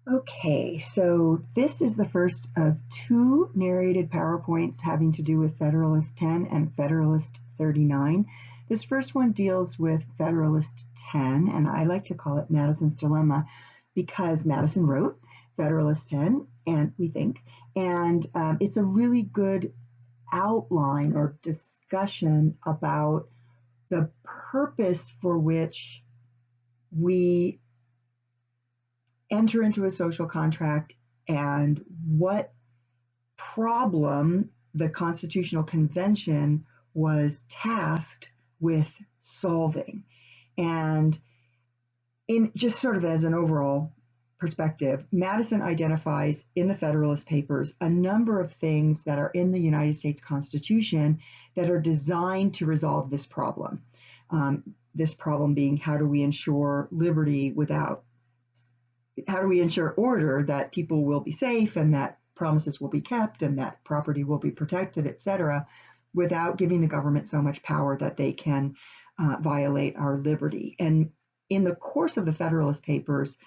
Okay, so this is the first of two narrated PowerPoints having to do with Federalist 10 and Federalist 39. This first one deals with Federalist 10, and I like to call it Madison's Dilemma because Madison wrote Federalist 10, and we think, and it's a really good outline or discussion about the purpose for which we enter into a social contract and what problem the Constitutional Convention was tasked with solving. And in just sort of as an overall perspective, Madison identifies in the Federalist Papers a number of things that are in the United States Constitution that are designed to resolve this problem. This problem being, how do we ensure liberty without how do we ensure order, that people will be safe and that promises will be kept and that property will be protected, et cetera, without giving the government so much power that they can violate our liberty. And in the course of the Federalist Papers,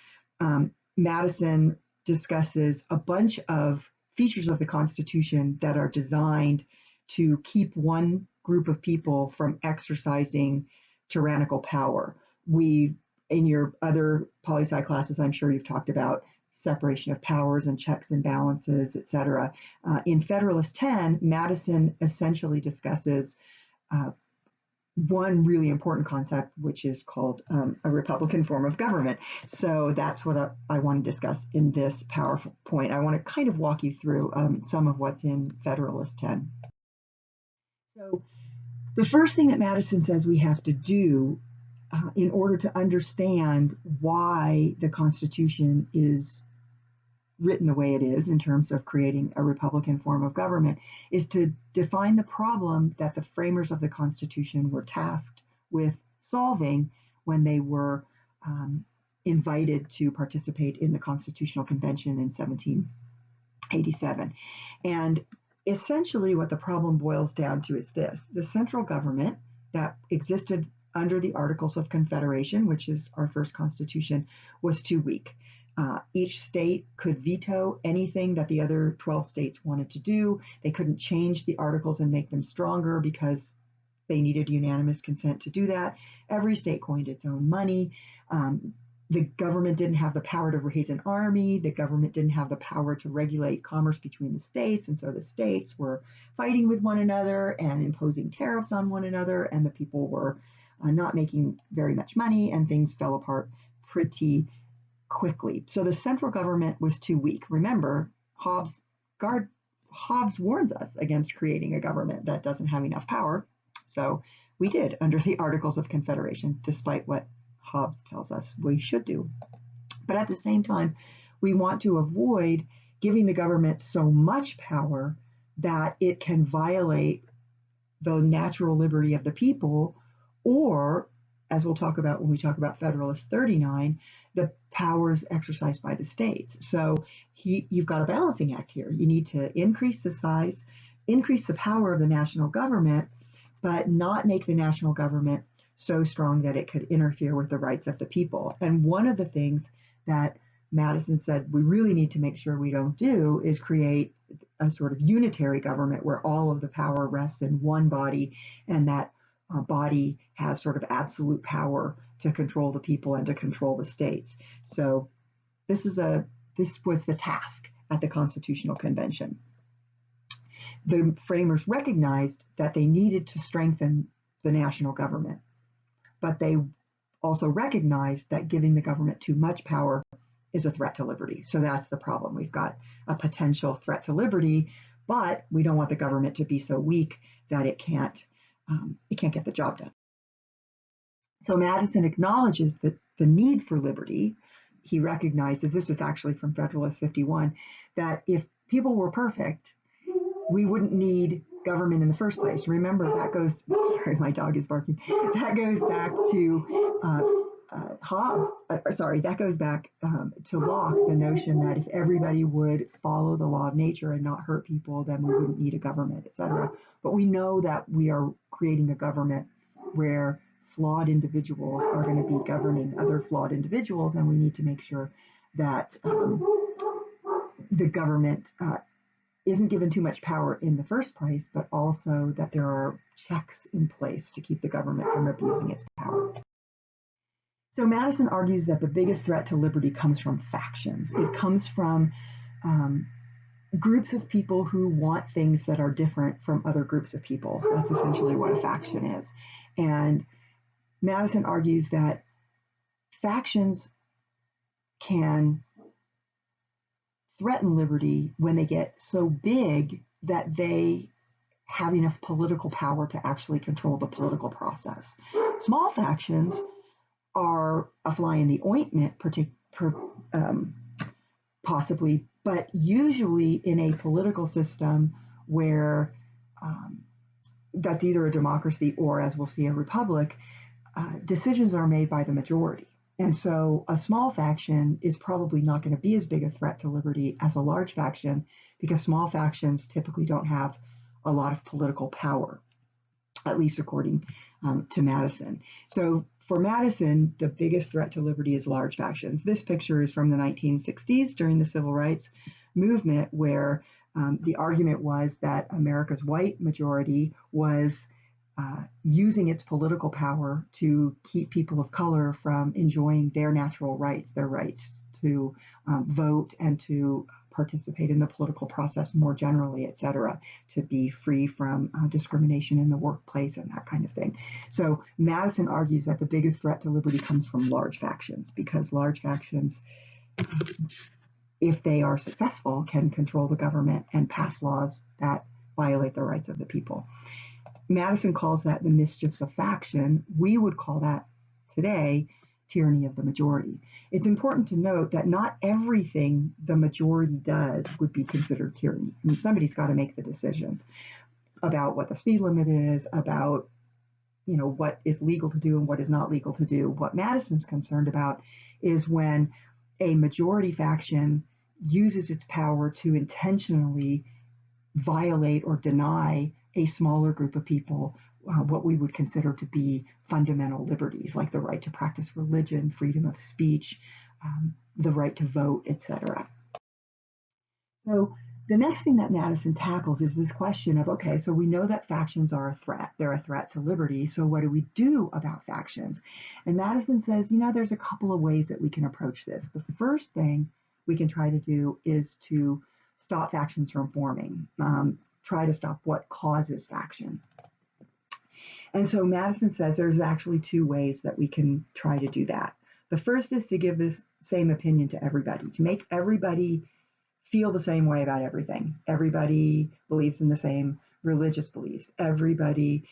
Madison discusses a bunch of features of the Constitution that are designed to keep one group of people from exercising tyrannical power. In your other poli-sci classes, I'm sure you've talked about separation of powers and checks and balances, et cetera. In Federalist 10, Madison essentially discusses one really important concept, which is called a Republican form of government. So that's what I want to discuss in this PowerPoint. I want to kind of walk you through some of what's in Federalist 10. So the first thing that Madison says we have to do in order to understand why the Constitution is written the way it is in terms of creating a Republican form of government is to define the problem that the framers of the Constitution were tasked with solving when they were invited to participate in the Constitutional Convention in 1787. And essentially what the problem boils down to is this: the central government that existed under the Articles of Confederation, which is our first constitution, was too weak. Each state could veto anything that the other 12 states wanted to do. They couldn't change the articles and make them stronger because they needed unanimous consent to do that. Every state coined its own money. The government didn't have the power to raise an army. The government didn't have the power to regulate commerce between the states. And so the states were fighting with one another and imposing tariffs on one another, and the people were not making very much money, and things fell apart pretty quickly. So the central government was too weak. Remember, Hobbes warns us against creating a government that doesn't have enough power. So we did under the Articles of Confederation, despite what Hobbes tells us we should do. But at the same time, we want to avoid giving the government so much power that it can violate the natural liberty of the people, or, as we'll talk about when we talk about Federalist 39, the powers exercised by the states. So you've got a balancing act here. You need to increase the size, increase the power of the national government, but not make the national government so strong that it could interfere with the rights of the people. And one of the things that Madison said we really need to make sure we don't do is create a sort of unitary government where all of the power rests in one body, and that body has sort of absolute power to control the people and to control the states. So this was the task at the Constitutional Convention. The framers recognized that they needed to strengthen the national government, but they also recognized that giving the government too much power is a threat to liberty. So that's the problem. We've got a potential threat to liberty, but we don't want the government to be so weak that it can't get the job done. So Madison acknowledges that the need for liberty. He recognizes, this is actually from Federalist 51, that if people were perfect, we wouldn't need government in the first place. Remember, that goes, sorry, my dog is barking. That goes back to Hobbes, that goes back to Locke, the notion that if everybody would follow the law of nature and not hurt people, then we wouldn't need a government, et cetera. But we know that we are creating a government where flawed individuals are going to be governing other flawed individuals, and we need to make sure that the government isn't given too much power in the first place, but also that there are checks in place to keep the government from abusing its power. So Madison argues that the biggest threat to liberty comes from factions. It comes from groups of people who want things that are different from other groups of people. So that's essentially what a faction is. And Madison argues that factions can threaten liberty when they get so big that they have enough political power to actually control the political process. Small factions are a fly in the ointment, possibly, but usually in a political system where that's either a democracy or, as we'll see, a republic, decisions are made by the majority. And so a small faction is probably not going to be as big a threat to liberty as a large faction, because small factions typically don't have a lot of political power, at least according to Madison. So for Madison, the biggest threat to liberty is large factions. This picture is from the 1960s during the Civil Rights Movement, where the argument was that America's white majority was using its political power to keep people of color from enjoying their natural rights, their right to vote and to participate in the political process more generally, et cetera, to be free from discrimination in the workplace and that kind of thing. So Madison argues that the biggest threat to liberty comes from large factions, because large factions, if they are successful, can control the government and pass laws that violate the rights of the people. Madison calls that the mischiefs of faction. We would call that today tyranny of the majority. It's important to note that not everything the majority does would be considered tyranny. I mean, somebody's got to make the decisions about what the speed limit is, about what is legal to do and what is not legal to do. What Madison's concerned about is when a majority faction uses its power to intentionally violate or deny a smaller group of people what we would consider to be fundamental liberties, like the right to practice religion, freedom of speech, the right to vote, etc. So the next thing that Madison tackles is this question of, okay, so we know that factions are a threat. They're a threat to liberty. So what do we do about factions? And Madison says, there's a couple of ways that we can approach this. The first thing we can try to do is to stop factions from forming, try to stop what causes faction. And so Madison says there's actually two ways that we can try to do that. The first is to give this same opinion to everybody, to make everybody feel the same way about everything. Everybody believes in the same religious beliefs. Everybody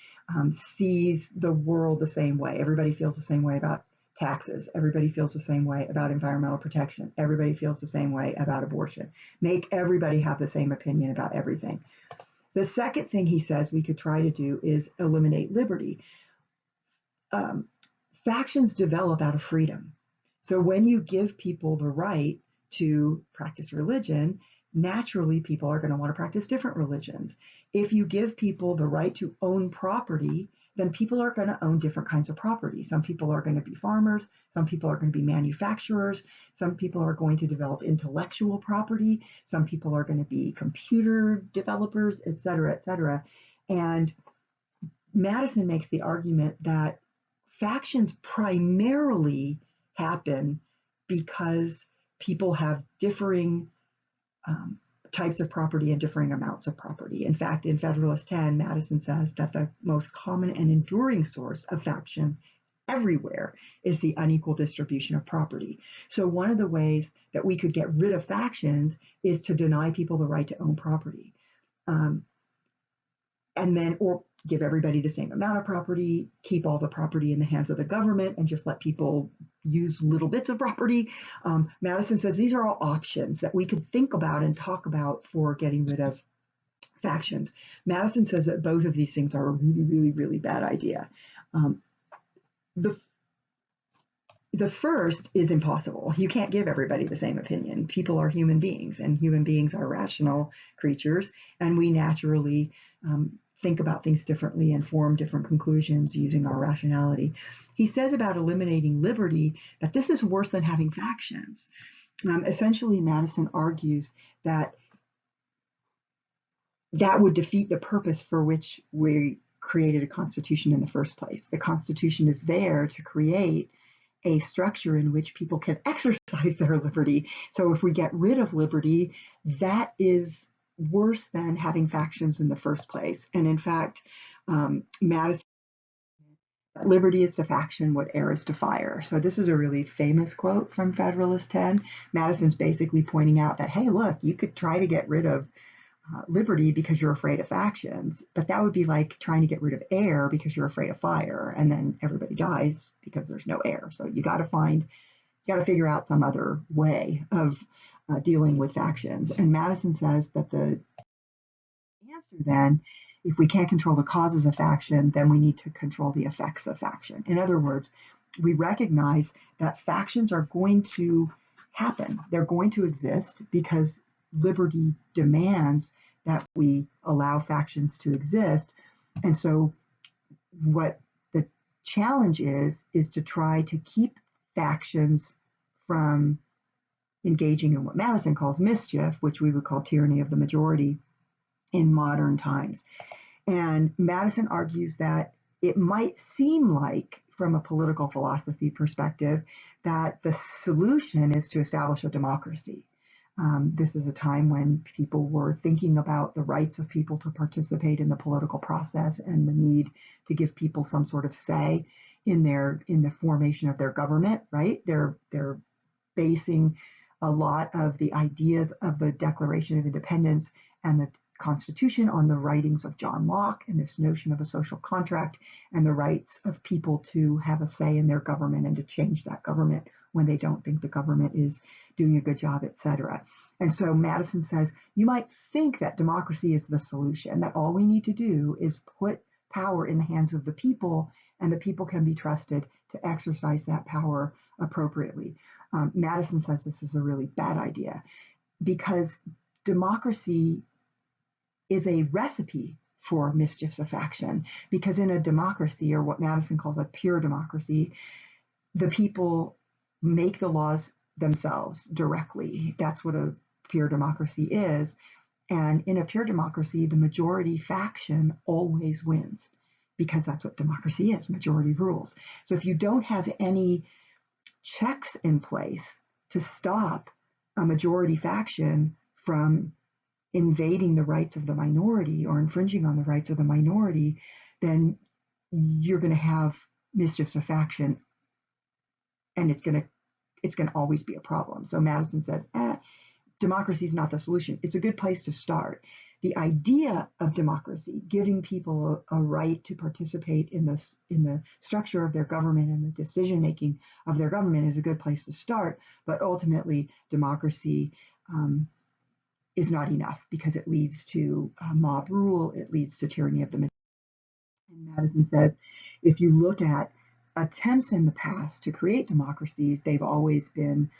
sees the world the same way. Everybody feels the same way about taxes. Everybody feels the same way about environmental protection. Everybody feels the same way about abortion. Make everybody have the same opinion about everything. The second thing he says we could try to do is eliminate liberty. Factions develop out of freedom. So when you give people the right to practice religion, naturally people are going to want to practice different religions. If you give people the right to own property, then people are going to own different kinds of property. Some people are going to be farmers. Some people are going to be manufacturers. Some people are going to develop intellectual property. Some people are going to be computer developers, et cetera, et cetera. And Madison makes the argument that factions primarily happen because people have differing types of property and differing amounts of property. In fact, in Federalist 10, Madison says that the most common and enduring source of faction everywhere is the unequal distribution of property. So one of the ways that we could get rid of factions is to deny people the right to own property. Or give everybody the same amount of property, keep all the property in the hands of the government, and just let people use little bits of property. Madison says these are all options that we could think about and talk about for getting rid of factions. Madison says that both of these things are a really, really, really bad idea. The first is impossible. You can't give everybody the same opinion. People are human beings, and human beings are rational creatures, and we naturally think about things differently and form different conclusions using our rationality. He says about eliminating liberty that this is worse than having factions. Essentially, Madison argues that that would defeat the purpose for which we created a constitution in the first place. The Constitution is there to create a structure in which people can exercise their liberty. So if we get rid of liberty, that is worse than having factions in the first place. And in fact, Madison, liberty is to faction what air is to fire. So this is a really famous quote from Federalist 10. Madison's basically pointing out that, hey, look, you could try to get rid of liberty because you're afraid of factions, but that would be like trying to get rid of air because you're afraid of fire, and then everybody dies because there's no air. So you got to figure out some other way of dealing with factions. And Madison says that the answer then, if we can't control the causes of faction, then we need to control the effects of faction. In other words, we recognize that factions are going to happen. They're going to exist because liberty demands that we allow factions to exist. And so what the challenge is to try to keep factions from engaging in what Madison calls mischief, which we would call tyranny of the majority in modern times. And Madison argues that it might seem like, from a political philosophy perspective, that the solution is to establish a democracy. This is a time when people were thinking about the rights of people to participate in the political process and the need to give people some sort of say in the formation of their government, right? They're basing a lot of the ideas of the Declaration of Independence and the Constitution on the writings of John Locke and this notion of a social contract and the rights of people to have a say in their government and to change that government when they don't think the government is doing a good job, etc. And so Madison says, you might think that democracy is the solution, that all we need to do is put power in the hands of the people, and the people can be trusted to exercise that power appropriately. Madison says this is a really bad idea because democracy is a recipe for mischiefs of faction, because in a democracy, or what Madison calls a pure democracy, the people make the laws themselves directly. That's what a pure democracy is. And in a pure democracy, the majority faction always wins, because that's what democracy is, majority rules. So if you don't have any checks in place to stop a majority faction from invading the rights of the minority or infringing on the rights of the minority, then you're going to have mischiefs of faction, and it's going to always be a problem. So Madison says, democracy is not the solution. It's a good place to start. The idea of democracy, giving people a right to participate in the structure of their government and the decision making of their government, is a good place to start. But ultimately, democracy is not enough, because it leads to mob rule, it leads to tyranny of the majority. And Madison says, if you look at attempts in the past to create democracies, they've always been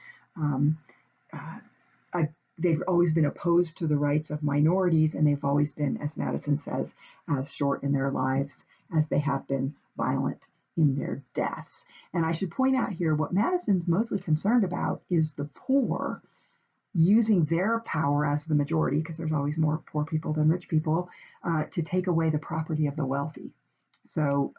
opposed to the rights of minorities, and they've always been, as Madison says, as short in their lives as they have been violent in their deaths. And I should point out here, what Madison's mostly concerned about is the poor using their power as the majority, because there's always more poor people than rich people, to take away the property of the wealthy. So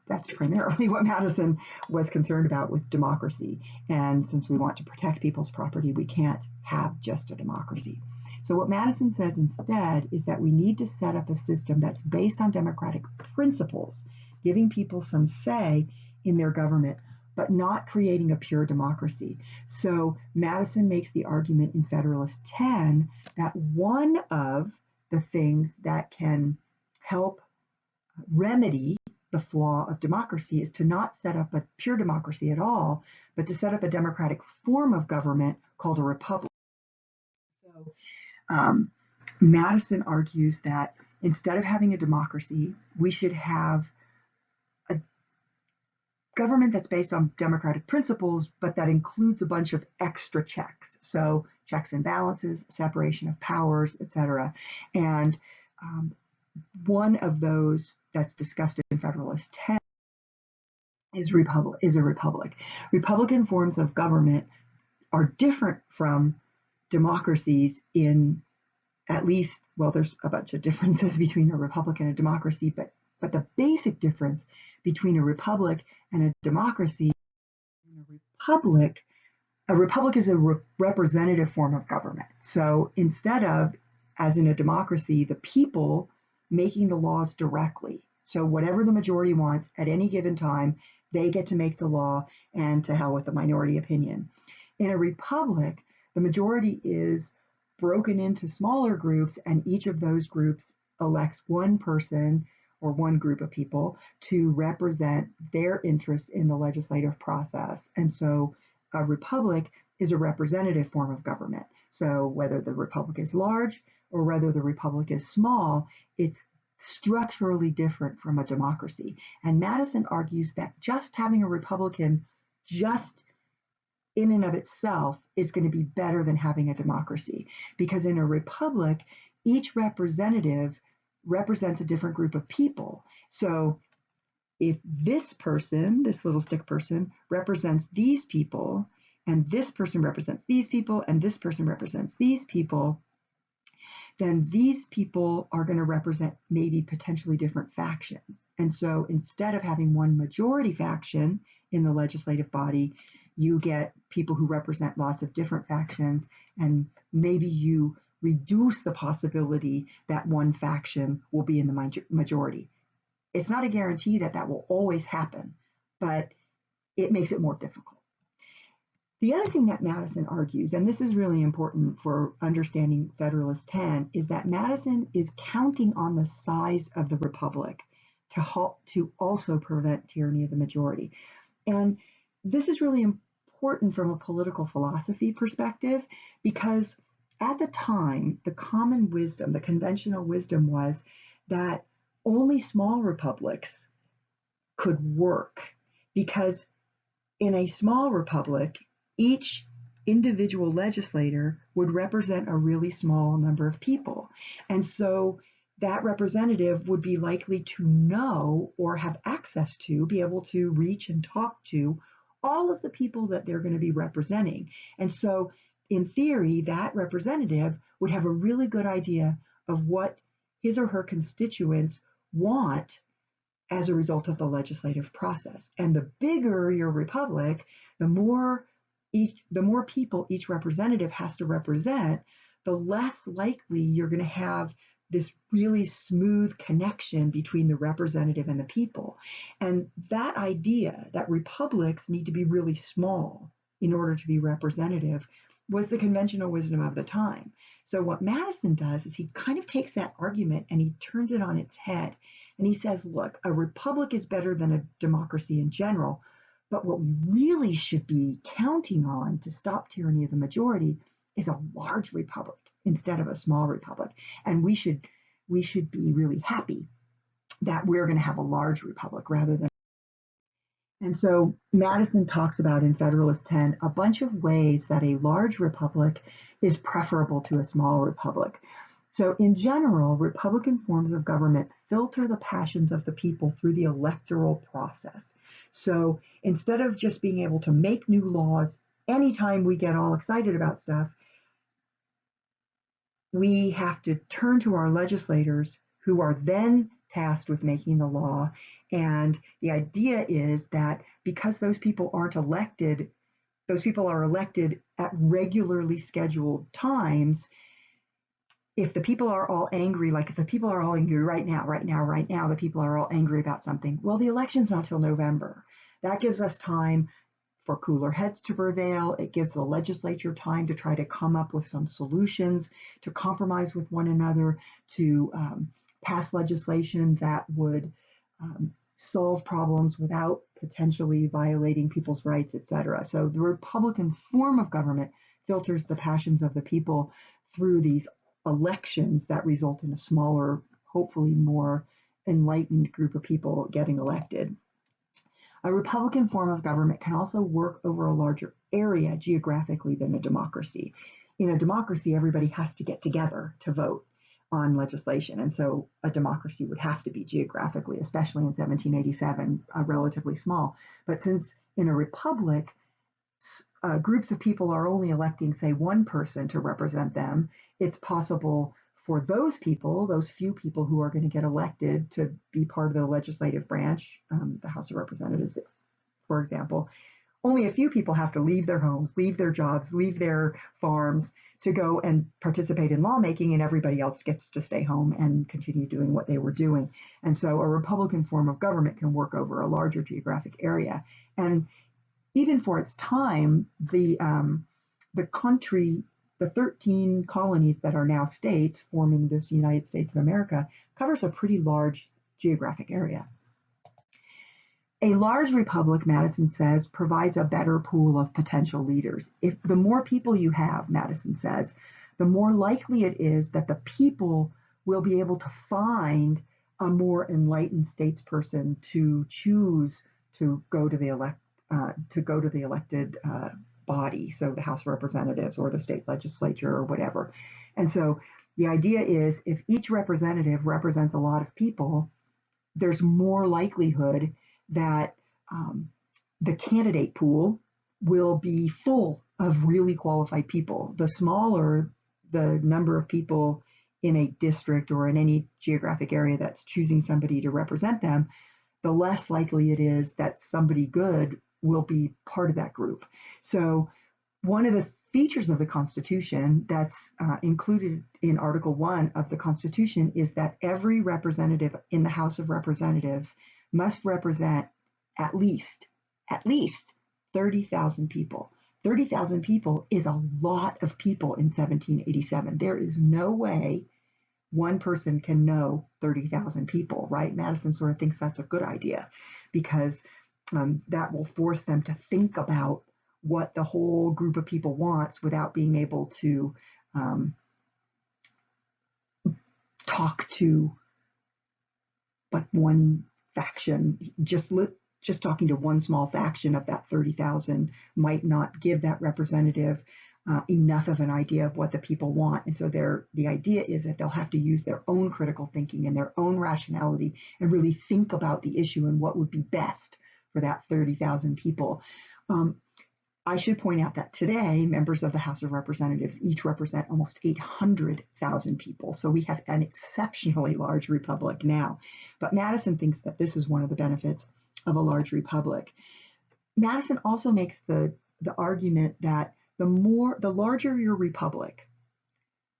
that's primarily what Madison was concerned about with democracy. And since we want to protect people's property, we can't have just a democracy. So what Madison says instead is that we need to set up a system that's based on democratic principles, giving people some say in their government, but not creating a pure democracy. So Madison makes the argument in Federalist 10 that one of the things that can help remedy the flaw of democracy is to not set up a pure democracy at all, but to set up a democratic form of government called a republic. So Madison argues that instead of having a democracy, we should have a government that's based on democratic principles, but that includes a bunch of extra checks. So checks and balances, separation of powers, etc. And one of those that's discussed in Federalist 10 is a republic. Republican forms of government are different from democracies in at least, well, there's a bunch of differences between a republic and a democracy, but the basic difference between a republic and a democracy, in a republic is a representative form of government. So instead of, as in a democracy, the people making the laws directly, so whatever the majority wants at any given time, they get to make the law, and to hell with the minority opinion. In a republic, the majority is broken into smaller groups, and each of those groups elects one person or one group of people to represent their interests in the legislative process. And so a republic is a representative form of government. So whether the republic is large or whether the republic is small, it's structurally different from a democracy. And Madison argues that just having a republican just in and of itself is going to be better than having a democracy, because in a republic, each representative represents a different group of people. So if this person, this little stick person, represents these people, and this person represents these people, and this person represents these people, then these people are going to represent maybe potentially different factions. And so instead of having one majority faction in the legislative body, you get people who represent lots of different factions, and maybe you reduce the possibility that one faction will be in the majority. It's not a guarantee that that will always happen, but it makes it more difficult. The other thing that Madison argues, and this is really important for understanding Federalist 10, is that Madison is counting on the size of the republic to also prevent tyranny of the majority. And this is really important from a political philosophy perspective, because at the time, the common wisdom, the conventional wisdom was that only small republics could work, because in a small republic, each individual legislator would represent a really small number of people. And so that representative would be likely to know or have access to, be able to reach and talk to all of the people that they're going to be representing. And so in theory, that representative would have a really good idea of what his or her constituents want as a result of the legislative process. And the bigger your republic, the more people each representative has to represent, the less likely you're going to have this really smooth connection between the representative and the people. And that idea that republics need to be really small in order to be representative was the conventional wisdom of the time. So what Madison does is he kind of takes that argument and he turns it on its head. And he says, look, a republic is better than a democracy in general, but what we really should be counting on to stop tyranny of the majority is a large republic instead of a small republic. And we should be really happy that we're going to have a large republic rather than. And so Madison talks about in Federalist 10 a bunch of ways that a large republic is preferable to a small republic. So in general, Republican forms of government filter the passions of the people through the electoral process. So instead of just being able to make new laws anytime we get all excited about stuff, we have to turn to our legislators, who are then tasked with making the law. And the idea is that because those people aren't elected, those people are elected at regularly scheduled times. If the people are all angry, like if the people are all angry right now, the people are all angry about something, well, the election's not till November. That gives us time for cooler heads to prevail. It gives the legislature time to try to come up with some solutions, to compromise with one another, to pass legislation that would solve problems without potentially violating people's rights, etc. So the Republican form of government filters the passions of the people through these elections that result in a smaller, hopefully more enlightened group of people getting elected. A Republican form of government can also work over a larger area geographically than a democracy. In a democracy, everybody has to get together to vote on legislation. And so a democracy would have to be geographically, especially in 1787, relatively small. But since in a republic, groups of people are only electing, say, one person to represent them, it's possible for those people, those few people who are going to get elected to be part of the legislative branch, the House of Representatives, for example, only a few people have to leave their homes, leave their jobs, leave their farms to go and participate in lawmaking, and everybody else gets to stay home and continue doing what they were doing. And so a Republican form of government can work over a larger geographic area. And even for its time, the country, the 13 colonies that are now states forming this United States of America, covers a pretty large geographic area. A large republic, Madison says, provides a better pool of potential leaders. If the more people you have, Madison says, the more likely it is that the people will be able to find a more enlightened statesperson to choose to go to the elected body, so the House of Representatives or the state legislature or whatever. And so the idea is, if each representative represents a lot of people, there's more likelihood that the candidate pool will be full of really qualified people. The smaller the number of people in a district or in any geographic area that's choosing somebody to represent them, the less likely it is that somebody good will be part of that group. So one of the features of the Constitution that's included in Article 1 of the Constitution is that every representative in the House of Representatives must represent at least 30,000 people. 30,000 people is a lot of people in 1787. There is no way one person can know 30,000 people, right? Madison sort of thinks that's a good idea because that will force them to think about what the whole group of people wants without being able to talk to but one faction. Just talking to one small faction of that 30,000 might not give that representative enough of an idea of what the people want. And so the idea is that they'll have to use their own critical thinking and their own rationality and really think about the issue and what would be best for that 30,000 people. I should point out that today, members of the House of Representatives each represent almost 800,000 people. So we have an exceptionally large republic now. But Madison thinks that this is one of the benefits of a large republic. Madison also makes the argument that the larger your republic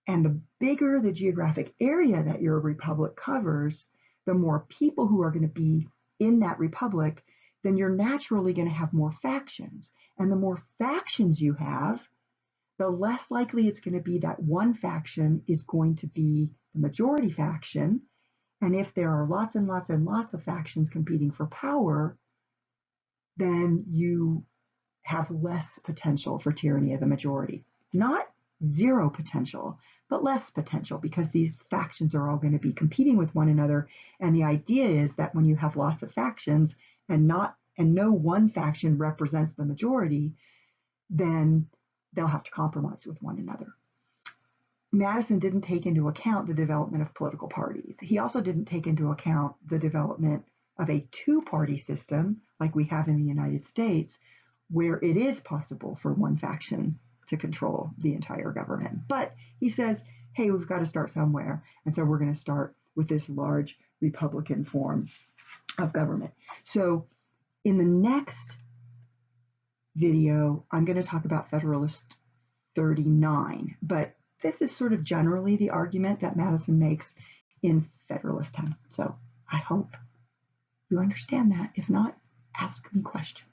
and the bigger the geographic area that your republic covers, the more people who are going to be in that republic, then you're naturally going to have more factions. And the more factions you have, the less likely it's going to be that one faction is going to be the majority faction. And if there are lots and lots and lots of factions competing for power, then you have less potential for tyranny of the majority. Not zero potential, but less potential, because these factions are all going to be competing with one another. And the idea is that when you have lots of factions and no one faction represents the majority, then they'll have to compromise with one another. Madison didn't take into account the development of political parties. He also didn't take into account the development of a two-party system like we have in the United States, where it is possible for one faction to control the entire government. But he says, hey, we've got to start somewhere. And so we're going to start with this large Republican form of government. So in the next video, I'm going to talk about Federalist 39, but this is sort of generally the argument that Madison makes in Federalist 10. So I hope you understand that. If not, ask me questions.